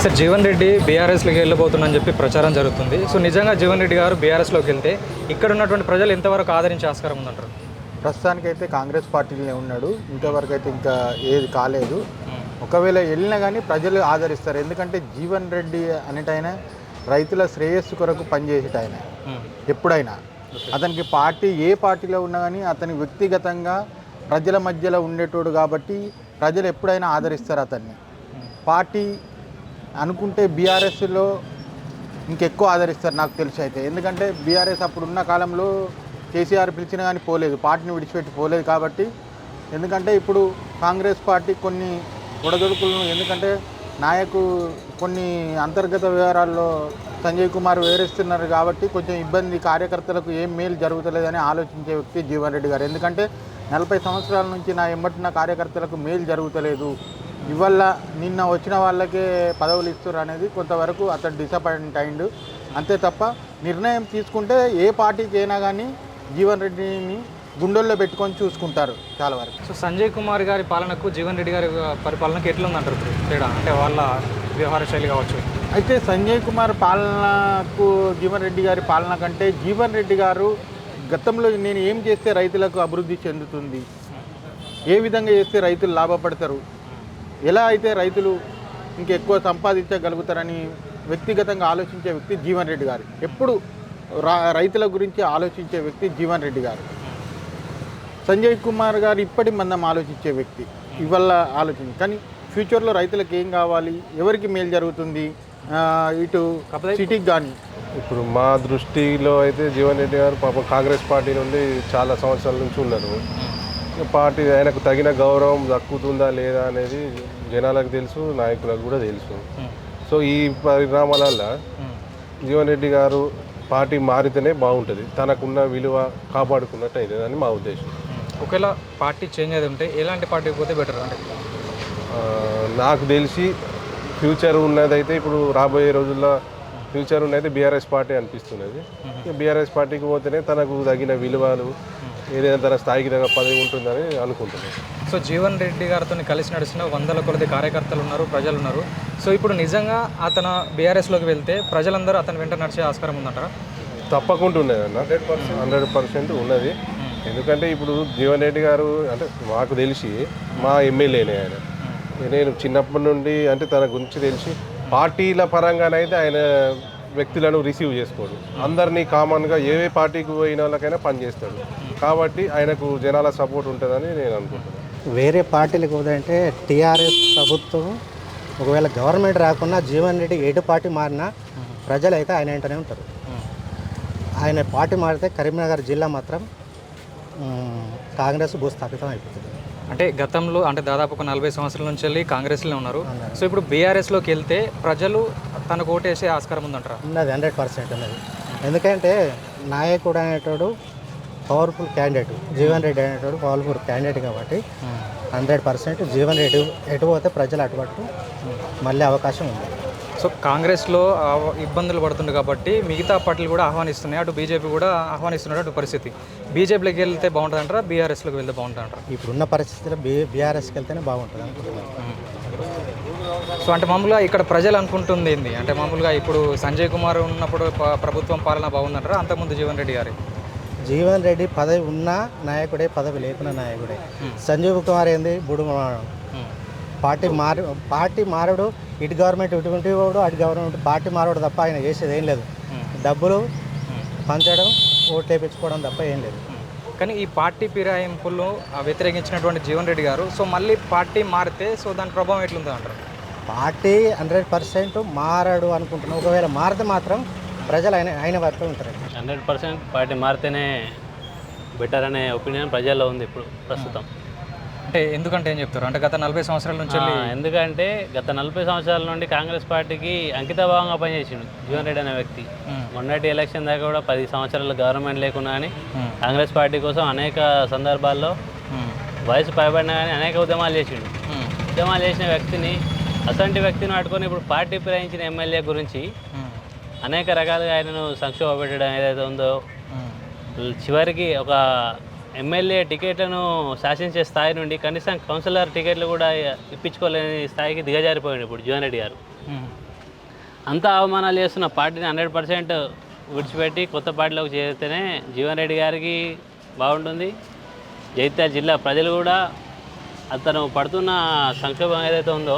Sir Jeevan Reddy బీఆర్ఎస్లోకి వెళ్ళబోతుందని చెప్పి ప్రచారం జరుగుతుంది. సో నిజంగా జీవన్ రెడ్డి గారు బీఆర్ఎస్లోకి వెళ్తే ఇక్కడ ఉన్నటువంటి ప్రజలు ఎంతవరకు ఆదరించే ఆస్కారం ఉందంటారు? ప్రస్తుతానికైతే కాంగ్రెస్ పార్టీలోనే ఉన్నాడు. ఇంతవరకు అయితే ఇంకా ఏది కాలేదు. ఒకవేళ వెళ్ళినా కానీ ప్రజలు ఆదరిస్తారు. ఎందుకంటే జీవన్ రెడ్డి అనేటైనా రైతుల శ్రేయస్సు కొరకు పనిచేసేట ఆయన ఎప్పుడైనా. అతనికి పార్టీ ఏ పార్టీలో ఉన్నా కానీ అతని వ్యక్తిగతంగా ప్రజల మధ్యలో ఉండేటోడు కాబట్టి ప్రజలు ఎప్పుడైనా ఆదరిస్తారు అతన్ని. పార్టీ అనుకుంటే బీఆర్ఎస్లో ఇంకెక్కువ ఆదరిస్తారు నాకు తెలిసి అయితే. ఎందుకంటే బీఆర్ఎస్ అప్పుడున్న కాలంలో కేసీఆర్ పిలిచినా కానీ పోలేదు, పార్టీని విడిచిపెట్టి పోలేదు కాబట్టి. ఎందుకంటే ఇప్పుడు కాంగ్రెస్ పార్టీ కొన్ని ఒడదొడుకులను, ఎందుకంటే కొన్ని అంతర్గత వ్యవహారాల్లో సంజయ్ కుమార్ వివరిస్తున్నారు కాబట్టి కొంచెం ఇబ్బంది, కార్యకర్తలకు ఏం మేలు జరుగుతలేదని ఆలోచించే వ్యక్తి జీవన్ రెడ్డి గారు. ఎందుకంటే 40 సంవత్సరాల నుంచి నా ఎంబటిన కార్యకర్తలకు మేలు జరుగుతలేదు, ఇవల్ల నిన్న వచ్చిన వాళ్ళకే పదవులు ఇస్తారు అనేది కొంతవరకు అతను డిసప్పాయింట్ అయిండు. అంతే తప్ప నిర్ణయం తీసుకుంటే ఏ పార్టీకి అయినా కానీ జీవన్ రెడ్డిని గుండెల్లో పెట్టుకొని చూసుకుంటారు చాలా వరకు. సో సంజయ్ కుమార్ గారి పాలనకు జీవన్ రెడ్డి గారి పరిపాలనకు ఎట్లుందంటారు తేడా? అంటే వాళ్ళ వ్యవహార శైలి కావచ్చు. అయితే సంజయ్ కుమార్ పాలనకు జీవన్ రెడ్డి గారి పాలన కంటే జీవన్ రెడ్డి గారు గతంలో నేను ఏం చేస్తే రైతులకు అభివృద్ధి చెందుతుంది, ఏ విధంగా చేస్తే రైతులు లాభపడతారు, ఎలా అయితే రైతులు ఇంకెక్కువ సంపాదించగలుగుతారని వ్యక్తిగతంగా ఆలోచించే వ్యక్తి జీవన్ రెడ్డి గారు. ఎప్పుడు రైతుల గురించి ఆలోచించే వ్యక్తి జీవన్ రెడ్డి గారు. సంజయ్ కుమార్ గారు ఇప్పటి మందం ఆలోచించే వ్యక్తి, ఇవల్ల ఆలోచించి. కానీ ఫ్యూచర్లో రైతులకు ఏం కావాలి, ఎవరికి మేలు జరుగుతుంది, ఇటు సిటీకి కానీ. ఇప్పుడు మా దృష్టిలో అయితే జీవన్ రెడ్డి గారు పాపం కాంగ్రెస్ పార్టీ నుండి చాలా సంవత్సరాల నుంచి ఉన్నారు. పార్టీ ఆయనకు తగిన గౌరవం దక్కుతుందా లేదా అనేది జనాలకు తెలుసు, నాయకులకు కూడా తెలుసు. సో ఈ పరిణామాల వల్ల జీవన్ రెడ్డి గారు పార్టీ మారితేనే బాగుంటుంది, తనకున్న విలువ కాపాడుకున్నట్టు అవుతుంది అని మా ఉద్దేశం. ఒకవేళ పార్టీ చేంజ్ అయితే ఉంటే ఎలాంటి పార్టీకి పోతే బెటర్? అంటే నాకు తెలిసి ఫ్యూచర్ ఉన్నదైతే ఇప్పుడు రాబోయే రోజుల్లో ఫ్యూచర్ ఉన్నది బీఆర్ఎస్ పార్టీ అనిపిస్తున్నది. బీఆర్ఎస్ పార్టీకి పోతేనే తనకు తగిన విలువలు, ఏదైనా తన స్థాయికి తగ్గ పదవి ఉంటుందని అనుకుంటున్నాను. సో జీవన్ రెడ్డి గారితో కలిసి నడిచిన 100 కొలది కార్యకర్తలు ఉన్నారు, ప్రజలు ఉన్నారు. సో ఇప్పుడు నిజంగా అతను బీఆర్ఎస్లోకి వెళ్తే ప్రజలందరూ అతని వెంట నడిచే ఆస్కారం ఉందంటారా? తప్పకుండా ఉన్నది అన్న, 100% ఉన్నది. ఎందుకంటే ఇప్పుడు జీవన్ రెడ్డి గారు అంటే మాకు తెలిసి మా ఎమ్మెల్యేనే ఆయన. నేను చిన్నప్పటి నుండి అంటే తన గురించి తెలిసి పార్టీల పరంగానైతే ఆయన వ్యక్తులను రిసీవ్ చేసుకోడు, అందరినీ కామన్గా ఏ పార్టీకి పోయిన వాళ్ళకైనా పనిచేస్తాడు. కాబట్టి ఆయనకు జనాల సపోర్ట్ ఉంటుందని నేను అనుకుంటున్నాను. వేరే పార్టీలకు పోదంటే టీఆర్ఎస్ ప్రభుత్వం ఒకవేళ గవర్నమెంట్ రాకున్నా జీవన్ రెడ్డి ఎటు పార్టీ మారినా ప్రజలు అయితే ఆయన వెంటనే ఉంటారు. ఆయన పార్టీ మారితే కరీంనగర్ జిల్లా మాత్రం కాంగ్రెస్ భూస్థాపితం అయిపోతుంది. అంటే గతంలో అంటే దాదాపు ఒక 40 సంవత్సరాల నుంచి వెళ్ళి కాంగ్రెస్లో ఉన్నారు. సో ఇప్పుడు బీఆర్ఎస్లోకి వెళ్తే ప్రజలు తనకు ఓటేసే ఆస్కారం ఉందంటారా? ఉన్నది 100% ఉన్నది. ఎందుకంటే నాయకుడు అనేటోడు పవర్ఫుల్ క్యాండిడేట్, జీవన్ రెడ్డి అనేటోడు పవర్ఫుల్ క్యాండిడేట్ కాబట్టి 100% జీవన్ రెడ్డి ఎటు పోతే ప్రజలు అటుపట్టు మళ్ళీ అవకాశం ఉంది. సో కాంగ్రెస్లో ఇబ్బందులు పడుతుంది కాబట్టి మిగతా పార్టీలు కూడా ఆహ్వానిస్తున్నాయి, అటు బీజేపీ కూడా ఆహ్వానిస్తున్నారు. అటు పరిస్థితి బీజేపీలోకి వెళ్తే బాగుంటుంది అంటారా, బీఆర్ఎస్లోకి వెళ్తే బాగుంటుంది అంటారా? ఇప్పుడున్న పరిస్థితిలో బీఆర్ఎస్కి వెళ్తేనే బాగుంటుంది అనుకుంటున్నాను. సో అంటే మామూలుగా ఇక్కడ ప్రజలు అనుకుంటుంది ఏంది అంటే మామూలుగా ఇప్పుడు సంజయ్ కుమార్ ఉన్నప్పుడు ప్రభుత్వం పాలన బాగుందంటారా, అంతకుముందు జీవన్ రెడ్డి గారి? జీవన్ రెడ్డి పదవి ఉన్న నాయకుడే, పదవి లేకున్న నాయకుడే. సంజీవ్ కుమార్ ఏంది బుడు పార్టీ మారడు, ఇటు గవర్నమెంట్ ఇటువంటి వాడు, అటు గవర్నమెంట్ పార్టీ మారడు తప్ప ఆయన చేసేది ఏం లేదు. డబ్బులు పంచడం, ఓట్లు వేయించుకోవడం తప్ప ఏం లేదు. కానీ ఈ పార్టీ ఫిరాయింపులు వ్యతిరేకించినటువంటి జీవన్ రెడ్డి గారు సో మళ్ళీ పార్టీ మారితే సో దాని ప్రభావం ఎట్లుంటుంది అంటారు? పార్టీ 100% మారడు అనుకుంటున్నాం. ఒకవేళ మారితే మాత్రం ప్రజలు ఆయన వరకు ఉంటారు. 100% పార్టీ మారితేనే బెటర్ అనే ఒపీనియన్ ప్రజల్లో ఉంది ఇప్పుడు ప్రస్తుతం. అంటే ఎందుకంటే ఏం చెప్తారు? అంటే గత 40 సంవత్సరాల నుంచి ఎందుకంటే గత 40 సంవత్సరాల నుండి కాంగ్రెస్ పార్టీకి అంకితభావంగా పనిచేసిండు జీవన్ రెడ్డి అనే వ్యక్తి. మొన్నటి ఎలక్షన్ దాకా కూడా 10 సంవత్సరాలు గవర్నమెంట్ లేకున్నా కానీ కాంగ్రెస్ పార్టీ కోసం అనేక సందర్భాల్లో వయసు పైబడినా కానీ అనేక ఉద్యమాలు చేసిండు. ఉద్యమాలు చేసిన వ్యక్తిని, అసంటి వ్యక్తిని పట్టుకొని ఇప్పుడు పార్టీ ఫిరాయించిన ఎమ్మెల్యే గురించి అనేక రకాలుగా ఆయనను సంక్షోభ పెట్టడం ఏదైతే ఉందో, చివరికి ఒక ఎమ్మెల్యే టికెట్లను శాసించే స్థాయి నుండి కనీసం కౌన్సిలర్ టికెట్లు కూడా ఇప్పించుకోలేని స్థాయికి దిగజారిపోయాడు ఇప్పుడు జీవన్ రెడ్డి గారు. అంత అవమానాలు చేస్తున్న పార్టీని 100% విడిచిపెట్టి కొత్త పార్టీలోకి చేరితేనే జీవన్ రెడ్డి గారికి బాగుంటుంది. జగిత్యాల జిల్లా ప్రజలు కూడా అతను పడుతున్న సంక్షోభం ఏదైతే ఉందో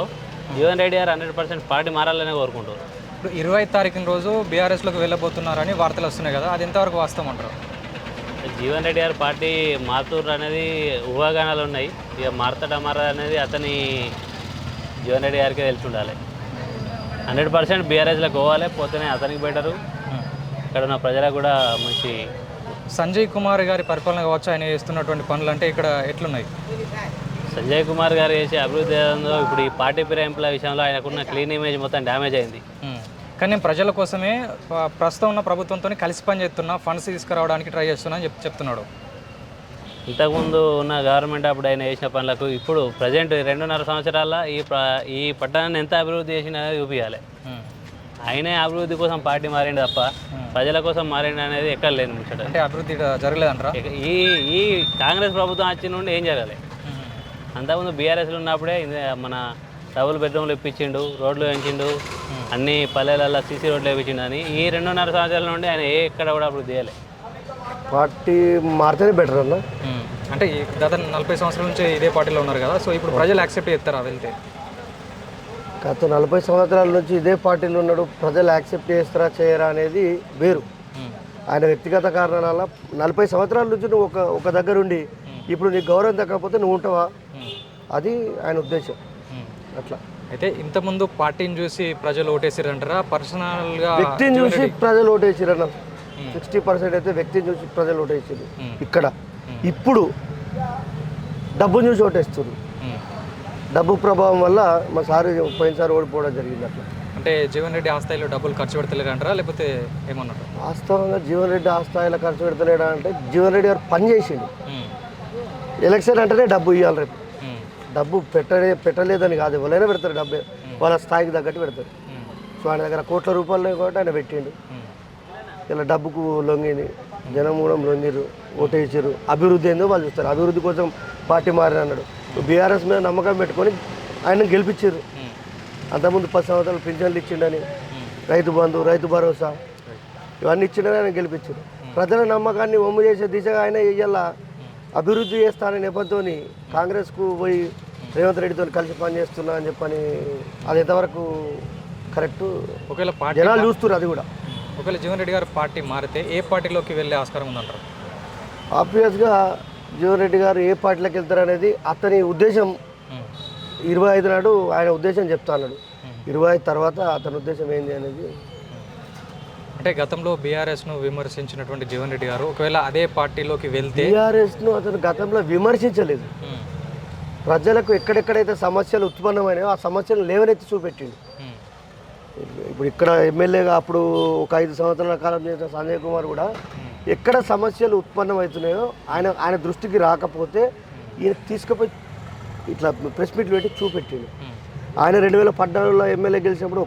జీవన్ రెడ్డి గారు 100% పార్టీ మారాలనే కోరుకుంటారు. ఇప్పుడు 20 తారీఖున రోజు బీఆర్ఎస్లోకి వెళ్ళబోతున్నారని వార్తలు వస్తున్నాయి కదా, అది ఎంతవరకు వాస్తవం అంటారు? జీవన్ రెడ్డి గారు పార్టీ మారుతుర్రు అనేది ఊహాగానాలు ఉన్నాయి. ఇక మారతాడా మారదా అనేది అతని జీవన్ రెడ్డి గారికి తెలిసి ఉండాలి. 100% బీఆర్ఎస్లోకి పోవాలి, పోతేనే అతనికి బెటరు, ఇక్కడ ఉన్న ప్రజలకు కూడా మంచి. సంజయ్ కుమార్ గారి పరిపాలన కావచ్చు, ఆయన చేస్తున్నటువంటి పనులు అంటే ఇక్కడ ఎట్లున్నాయి? సంజయ్ కుమార్ గారు చేసే అభివృద్ధి ఏదో ఇప్పుడు ఈ పార్టీ ఫిరాయింపుల విషయంలో ఆయనకున్న క్లీన్ ఇమేజ్ మొత్తం డ్యామేజ్ అయింది. కానీ నేను ప్రజల కోసమే ప్రస్తుతం ఉన్న ప్రభుత్వంతో కలిసి పనిచేస్తున్నా, ఫండ్స్ తీసుకురావడానికి ట్రై చేస్తున్నా అని చెప్తున్నాడు. ఇంతకుముందు ఉన్న గవర్నమెంట్ అప్పుడు ఆయన చేసిన పనులకు ఇప్పుడు ప్రజెంట్ 2.5 సంవత్సరాల ఈ పట్టణాన్ని ఎంత అభివృద్ధి చేసిన అనేది చూపించాలి. ఆయనే అభివృద్ధి కోసం పార్టీ మారిండు తప్ప ప్రజల కోసం మారిండు అనేది ఎక్కడ లేదు ముచ్చట. అంటే అభివృద్ధి జరగలేదంటారా? ఈ కాంగ్రెస్ ప్రభుత్వం వచ్చిన నుండి ఏం జరగాలి? అంతకుముందు బీఆర్ఎస్లో ఉన్నప్పుడే మన డబుల్ బెడ్రూమ్లు ఇప్పించిండు, రోడ్లు వేయించిండు, అన్ని పల్లెలలో సీసీ రోడ్లు వేయించిండు అని ఈ 2.5 సంవత్సరాల నుండి ఆయన ఎక్కడ కూడా అభివృద్ధి చేయాలి. పార్టీ మారితేనే బెటర్ అన్న. అంటే గత 40 సంవత్సరాల నుంచి ఇదే పార్టీలో ఉన్నారు కదా, సో ఇప్పుడు ప్రజలు యాక్సెప్ట్ చేస్తారా వెళ్తే? గత 40 సంవత్సరాల నుంచి ఇదే పార్టీలో ఉన్నాడు, ప్రజలు యాక్సెప్ట్ చేస్తారా చేయరా అనేది వేరు. ఆయన వ్యక్తిగత కారణాల వల్ల 40 సంవత్సరాల నుంచి నువ్వు ఒక దగ్గర ఉండి ఇప్పుడు నీకు గౌరవం దక్కకపోతే నువ్వు ఉంటావా, అది ఆయన ఉద్దేశం. అట్లా అయితే ఇంతకుముందు పార్టీని చూసి ప్రజలు ఓటేసారంటారా, పర్సనల్గా వ్యక్తిని చూసి ప్రజలు ఓటేసారన్న? 60% అయితే వ్యక్తిని చూసి ప్రజలు ఓటేసారు. ఇక్కడ ఇప్పుడు డబ్బుని చూసి ఓటేస్తారు. డబ్బు ప్రభావం వల్ల మా సార్ పోయినసారి ఓడిపోవడం జరిగింది. అట్లా అంటే జీవన్ రెడ్డి ఆ స్థాయిలో డబ్బులు ఖర్చు పెడతలేరు అంటారా, లేకపోతే ఏమన్నారు? వాస్తవంగా జీవన్ రెడ్డి ఆ స్థాయిలో ఖర్చు పెడతలేడా అంటే జీవన్ రెడ్డి గారు పని చేసిండు. ఎలక్షన్ అంటేనే డబ్బు ఇవ్వాలి. రేపు డబ్బు పెట్టలేదని కాదు, ఎవరైనా పెడతారు డబ్బు, వాళ్ళ స్థాయికి తగ్గట్టు పెడతారు. సో ఆయన దగ్గర కోట్ల రూపాయలు కాబట్టి ఆయన పెట్టిండు. ఇలా డబ్బుకు లొంగింది, జనం కూడా లొంగిరు, ఓటేసారు. అభివృద్ధి ఏందో వాళ్ళు చూస్తారు. అభివృద్ధి కోసం పార్టీ మారిన అన్నాడు. బీఆర్ఎస్ మీద నమ్మకం పెట్టుకొని ఆయన గెలిపించారు. అంతకుముందు 10 సంవత్సరాలు పింఛన్లు ఇచ్చిండని, రైతు బంధు, రైతు భరోసా ఇవన్నీ ఇచ్చిండని ఆయన గెలిపించారు. ప్రజల నమ్మకాన్ని ఒమ్ము చేసే దిశగా ఆయన ఇవాళ అభివృద్ధి చేస్తానని నెపంతో కాంగ్రెస్కు పోయి రేవంత్ రెడ్డితో కలిసి పనిచేస్తున్నా అని చెప్పని అది ఎంతవరకు కరెక్ట్ ఒకవేళ జనాలు చూస్తున్నారు. అది కూడా ఒకవేళ జీవన్ రెడ్డి గారు పార్టీ మారితే ఏ పార్టీలోకి వెళ్ళే ఆస్కారం ఉందంటారు? ఆబ్వియస్గా జీవన్ రెడ్డి గారు ఏ పార్టీలోకి వెళ్తారు అనేది అతని ఉద్దేశం. 25 నాడు ఆయన ఉద్దేశం చెప్తా అన్నాడు. 25 తర్వాత అతని ఉద్దేశం ఏంది అనేది. అంటే గతంలో బీఆర్ఎస్ను విమర్శించినటువంటి జీవన్ రెడ్డి గారు ఒకవేళ అదే పార్టీలోకి వెళ్తే బీఆర్ఎస్ను అతను గతంలో విమర్శించలేదు. ప్రజలకు ఎక్కడెక్కడైతే సమస్యలు ఉత్పన్నమైనాయో ఆ సమస్యలు లేవనెత్తి చూపెట్టిండు. ఇప్పుడు ఇక్కడ ఎమ్మెల్యేగా అప్పుడు ఒక 5 సంవత్సరాల కాలం చేసిన సంజయ్ కుమార్ కూడా ఎక్కడ సమస్యలు ఉత్పన్నమవుతున్నాయో ఆయన దృష్టికి రాకపోతే ఈయన తీసుకుపోయి ఇట్లా ప్రెస్ మీట్లు పెట్టి చూపెట్టిండు. ఆయన 2014లో ఎమ్మెల్యే గెలిచినప్పుడు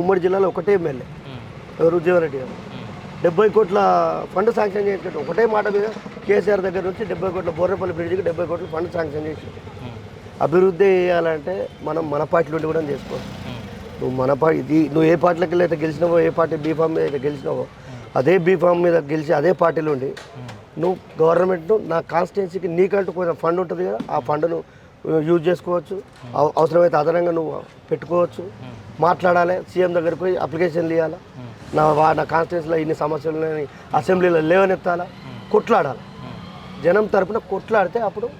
ఉమ్మడి జిల్లాలో ఒకటే ఎమ్మెల్యే, ఎవరు? జీవన్ రెడ్డి గారు. 70 కోట్ల ఫండ్ శాంక్షన్ చేసినట్టు ఒకటే మాట మీద కేసీఆర్ దగ్గర నుంచి 70 కోట్ల బోర్రపల్లి బ్రిడ్జికి 70 కోట్ల ఫండ్ శాంక్షన్ చేసి అభివృద్ధి చేయాలంటే మనం మన పార్టీలో ఉండి కూడా చేసుకోవచ్చు. నువ్వు ఏ పార్టీలకి అయితే గెలిచినావో, ఏ పార్టీ బీఫామ్ మీద అయితే గెలిచినావో అదే బీఫామ్ మీద గెలిచి అదే పార్టీలో ఉండి నువ్వు గవర్నమెంట్ను నా కాన్స్టిట్యున్సీకి నీకంటూ కొంచెం ఫండ్ ఉంటుంది కదా, ఆ ఫండ్ను యూజ్ చేసుకోవచ్చు. అవసరమైతే అదనంగా నువ్వు పెట్టుకోవచ్చు. మాట్లాడాలి, సీఎం దగ్గరికి పోయి అప్లికేషన్లు ఇవ్వాలి. నా కాన్స్టిట్యున్సీలో ఇన్ని సమస్యలు ఉన్నాయని అసెంబ్లీలో లేవనెత్తాలా, కొట్లాడాలి. జనం తరపున కొట్లాడితే అప్పుడు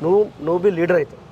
నువ్వు బి లీడర్ అవుతావు.